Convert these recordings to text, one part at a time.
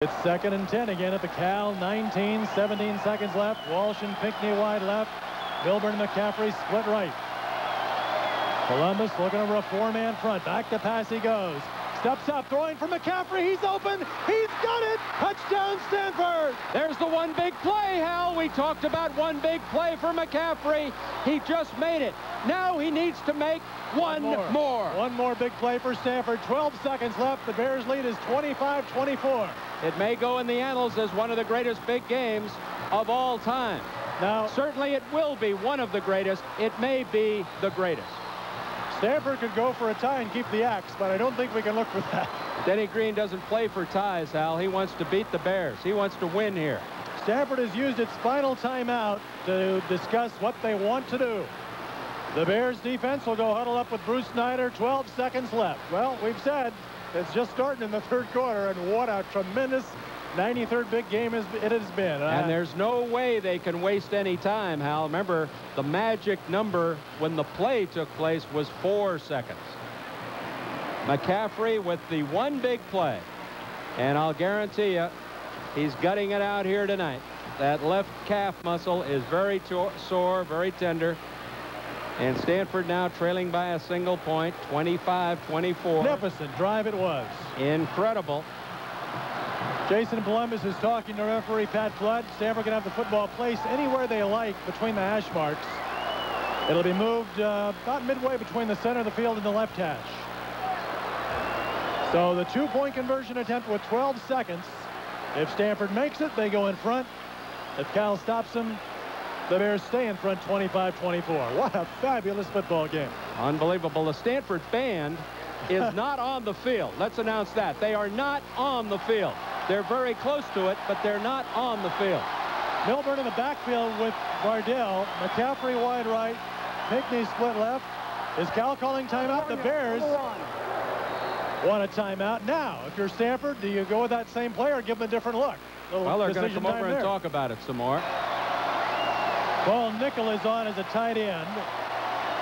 It's 2nd and 10 again at the Cal. 17 seconds left. Walsh and Pinckney wide left. Milburn and McCaffrey split right. Palumbis looking over a 4-man front. Back to pass he goes. Steps up, throwing for McCaffrey. He's open. He's got it. Touchdown, Stanford. There's the one big play, Hal. We talked about one big play for McCaffrey. He just made it. Now he needs to make one more. One more big play for Stanford. 12 seconds left. The Bears lead is 25-24. It may go in the annals as one of the greatest big games of all time. Now, certainly it will be one of the greatest. It may be the greatest. Stanford could go for a tie and keep the axe, but I don't think we can look for that. Denny Green doesn't play for ties, Hal. He wants to beat the Bears. He wants to win here. Stanford has used its final timeout to discuss what they want to do. The Bears defense will go huddle up with Bruce Snyder. 12 seconds left. Well, we've said it's just starting in the 3rd quarter, and what a tremendous 93rd big game it has been. And there's no way they can waste any time, Hal. Remember, the magic number when the play took place was 4 seconds. McCaffrey with the one big play. And I'll guarantee you, he's gutting it out here tonight. That left calf muscle is very sore, very tender. And Stanford now trailing by a single point, 25-24. Magnificent drive it was. Incredible. Jason Palumbis is talking to referee Pat Flood. Stanford can have the football placed anywhere they like between the hash marks. It'll be moved about midway between the center of the field and the left hash. So the 2-point conversion attempt with 12 seconds. If Stanford makes it, they go in front. If Cal stops them, the Bears stay in front 25-24. What a fabulous football game. Unbelievable. The Stanford band is not on the field. Let's announce that. They are not on the field. They're very close to it, but they're not on the field. Milburn in the backfield with Vardell. McCaffrey wide right. Pinckney split left. Is Cal calling timeout? The Bears want a timeout. Now, if you're Stanford, do you go with that same player or give them a different look? Well, they're going to come over and talk about it some more. Paul Nickel is on as a tight end.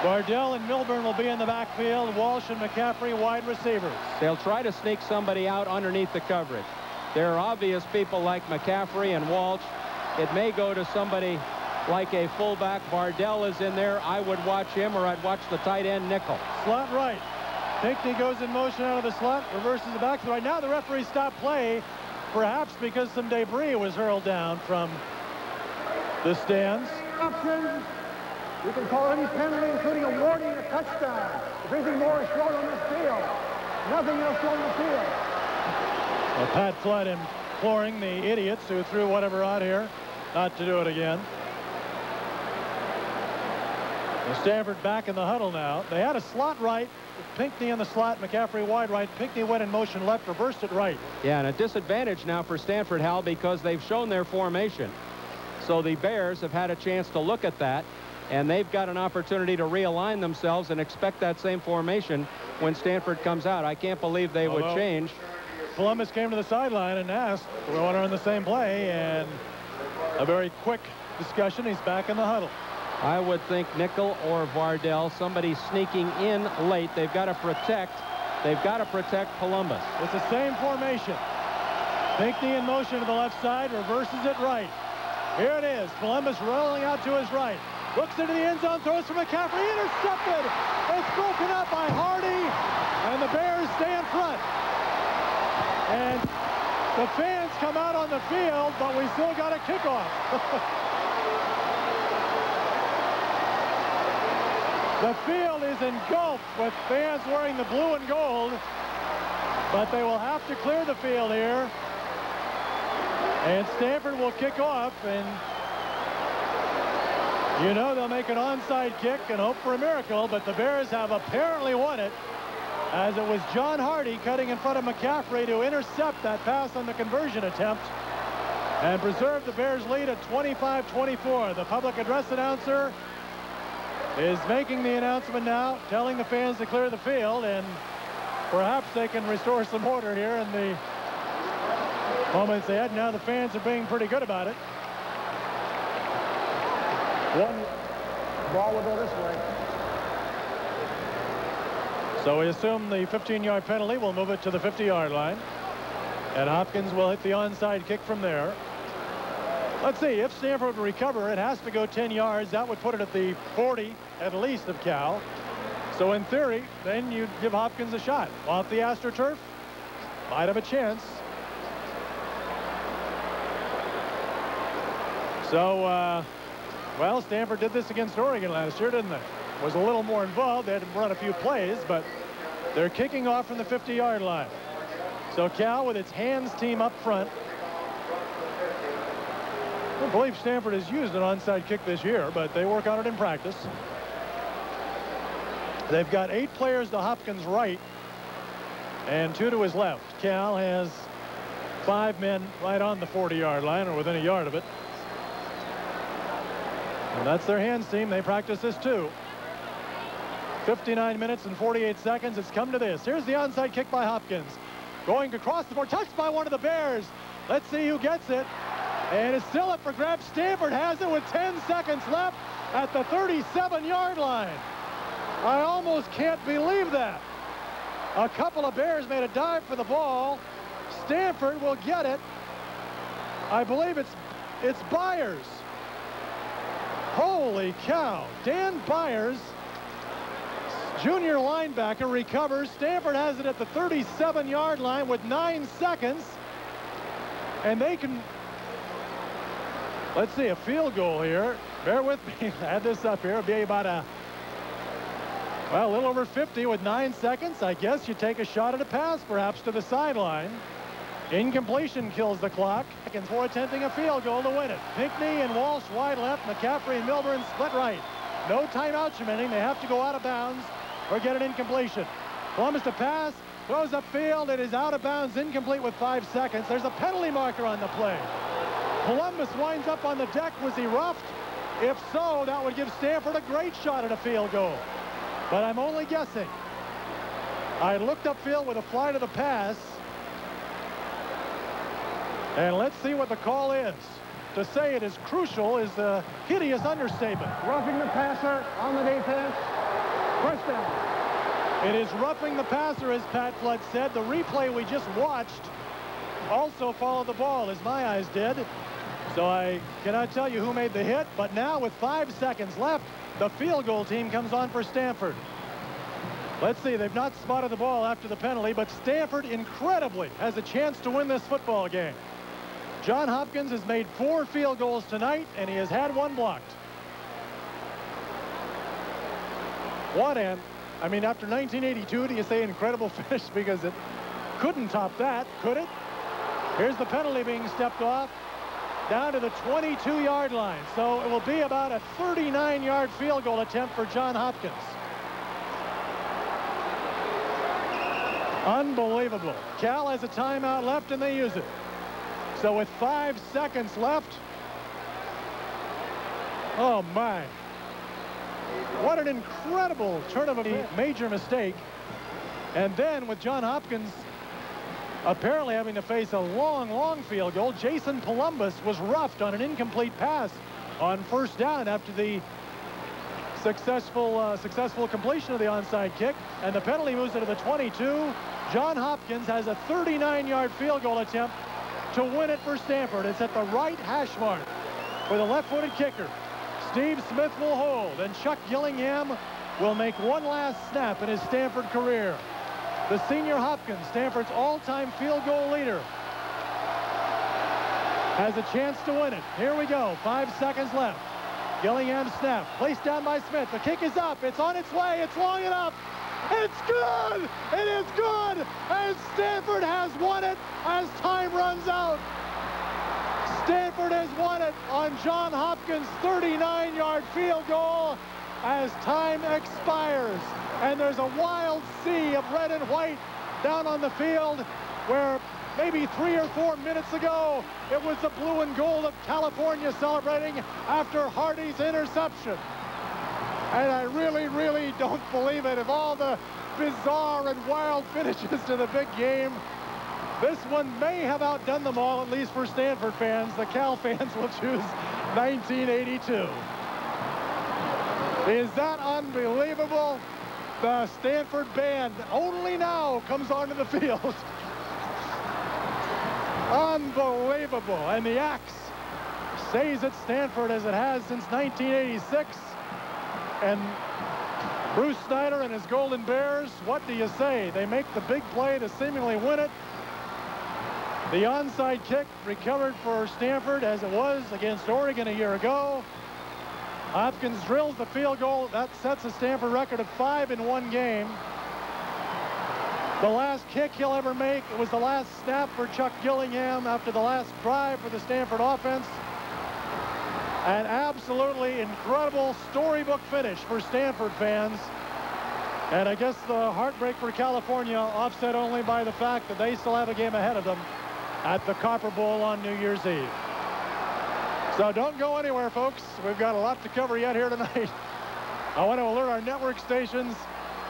Vardell and Milburn will be in the backfield. Walsh and McCaffrey wide receivers. They'll try to sneak somebody out underneath the coverage. There are obvious people like McCaffrey and Walsh. It may go to somebody like a fullback. Vardell is in there. I would watch him, or I'd watch the tight end Nickel. Slot right. Pinckney goes in motion out of the slot, reverses the back. Right now the referee stopped play, perhaps because some debris was hurled down from the stands. Option. You can call any penalty, including a warning and a touchdown. If anything more is shown on this field, nothing else on the field. Well, Pat Flood imploring the idiots who threw whatever out here not to do it again. Well, Stanford back in the huddle now. They had a slot right. Pinckney in the slot, McCaffrey wide right. Pinckney went in motion left, reversed it right. Yeah, and a disadvantage now for Stanford, Hal, because they've shown their formation. So the Bears have had a chance to look at that, and they've got an opportunity to realign themselves and expect that same formation when Stanford comes out. I can't believe they would change. Palumbis came to the sideline and asked, do we want to run the same play? And a very quick discussion. He's back in the huddle. I would think Nickel or Vardell, somebody sneaking in late. They've got to protect Palumbis. It's the same formation. Pinckney in motion to the left side, reverses it right. Here it is. Palumbis rolling out to his right. Looks into the end zone, throws for McCaffrey, intercepted. It's broken up by Hardy, and the Bears stay in front. And the fans come out on the field, but we still got a kickoff. The field is engulfed with fans wearing the blue and gold, but they will have to clear the field here. And Stanford will kick off, and you know they'll make an onside kick and hope for a miracle, but the Bears have apparently won it, as it was John Hardy cutting in front of McCaffrey to intercept that pass on the conversion attempt and preserve the Bears lead at 25-24. The public address announcer is making the announcement now, telling the fans to clear the field, and perhaps they can restore some order here in the moments ahead. Now the fans are being pretty good about it. One ball will go this way. So we assume the 15-yard penalty will move it to the 50-yard line. And Hopkins will hit the onside kick from there. Let's see, if Stanford would recover, it has to go 10 yards. That would put it at the 40 at least of Cal. So in theory, then you'd give Hopkins a shot. Off the AstroTurf, might have a chance. So, well, Stanford did this against Oregon last year, didn't they? Was a little more involved. They had to run a few plays, but they're kicking off from the 50-yard line. So Cal with its hands team up front. I don't believe Stanford has used an onside kick this year, but they work on it in practice. They've got 8 players to Hopkins' right and 2 to his left. Cal has 5 men right on the 40-yard line or within a yard of it. And that's their hands team. They practice this too. 59 minutes and 48 seconds. It's come to this. Here's the onside kick by Hopkins. Going across the board, touched by one of the Bears. Let's see who gets it. And it's still up for grabs. Stanford has it with 10 seconds left at the 37-yard line. I almost can't believe that. A couple of Bears made a dive for the ball. Stanford will get it. I believe it's Byers. Holy cow. Dan Byers, junior linebacker, recovers. Stanford has it at the 37-yard line with 9 seconds. And they can, let's see, a field goal here. Bear with me. I had this up here. It'll be about a little over 50 with 9 seconds. I guess you take a shot at a pass, perhaps to the sideline. Incompletion kills the clock. For attempting a field goal to win it. Pinckney and Walsh wide left. McCaffrey and Milburn split right. No timeouts remaining. They have to go out of bounds or get an incompletion. Palumbis to pass. Throws upfield. It is out of bounds. Incomplete with 5 seconds. There's a penalty marker on the play. Palumbis winds up on the deck. Was he roughed? If so, that would give Stanford a great shot at a field goal. But I'm only guessing. I looked upfield with a fly to the pass. And let's see what the call is. To say it is crucial is a hideous understatement. Roughing the passer on the defense. First down. It is roughing the passer, as Pat Flood said. The replay we just watched also followed the ball, as my eyes did. So I cannot tell you who made the hit, but now with 5 seconds left, the field goal team comes on for Stanford. Let's see, they've not spotted the ball after the penalty, but Stanford incredibly has a chance to win this football game. John Hopkins has made 4 field goals tonight, and he has had 1 blocked. What an, I mean, after 1982, do you say incredible finish? Because it couldn't top that, could it? Here's the penalty being stepped off down to the 22-yard line. So it will be about a 39-yard field goal attempt for John Hopkins. Unbelievable. Cal has a timeout left, and they use it. So with 5 seconds left, oh my. What an incredible turn of a major mistake. And then with John Hopkins apparently having to face a long field goal, Jason Palumbis was roughed on an incomplete pass on first down after the successful completion of the onside kick, and the penalty moves it to the 22. John Hopkins has a 39-yard field goal attempt to win it for Stanford. It's at the right hash mark for the left-footed kicker. Steve Smith will hold, and Chuck Gillingham will make one last snap in his Stanford career. The senior Hopkins, Stanford's all-time field goal leader, has a chance to win it. Here we go, 5 seconds left. Gillingham snap, placed down by Smith. The kick is up, it's on its way, it's long enough. It's good! It is good! And Stanford has won it as time runs out. Stanford has won it on John Hopkins' 39-yard field goal as time expires. And there's a wild sea of red and white down on the field where maybe 3 or 4 minutes ago it was the blue and gold of California celebrating after Hardy's interception. And I really don't believe it. Of all the bizarre and wild finishes to the big game, this one may have outdone them all, at least for Stanford fans. The Cal fans will choose 1982. Is that unbelievable? The Stanford band only now comes onto the field. Unbelievable. And the axe stays at Stanford as it has since 1986. And Bruce Snyder and his Golden Bears, what do you say? They make the big play to seemingly win it. The onside kick recovered for Stanford as it was against Oregon a year ago. Hopkins drills the field goal. That sets a Stanford record of 5 in one game. The last kick he'll ever make, it was the last snap for Chuck Gillingham after the last drive for the Stanford offense. An absolutely incredible storybook finish for Stanford fans. And I guess the heartbreak for California offset only by the fact that they still have a game ahead of them at the Copper Bowl on New Year's Eve. So don't go anywhere, folks. We've got a lot to cover yet here tonight. I want to alert our network stations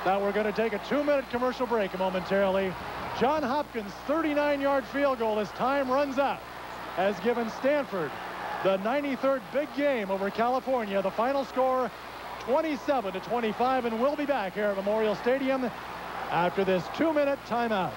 that we're going to take a 2-minute commercial break momentarily. John Hopkins' 39-yard field goal as time runs out has given Stanford the 93rd big game over California. The final score 27-25, and we'll be back here at Memorial Stadium after this 2-minute timeout.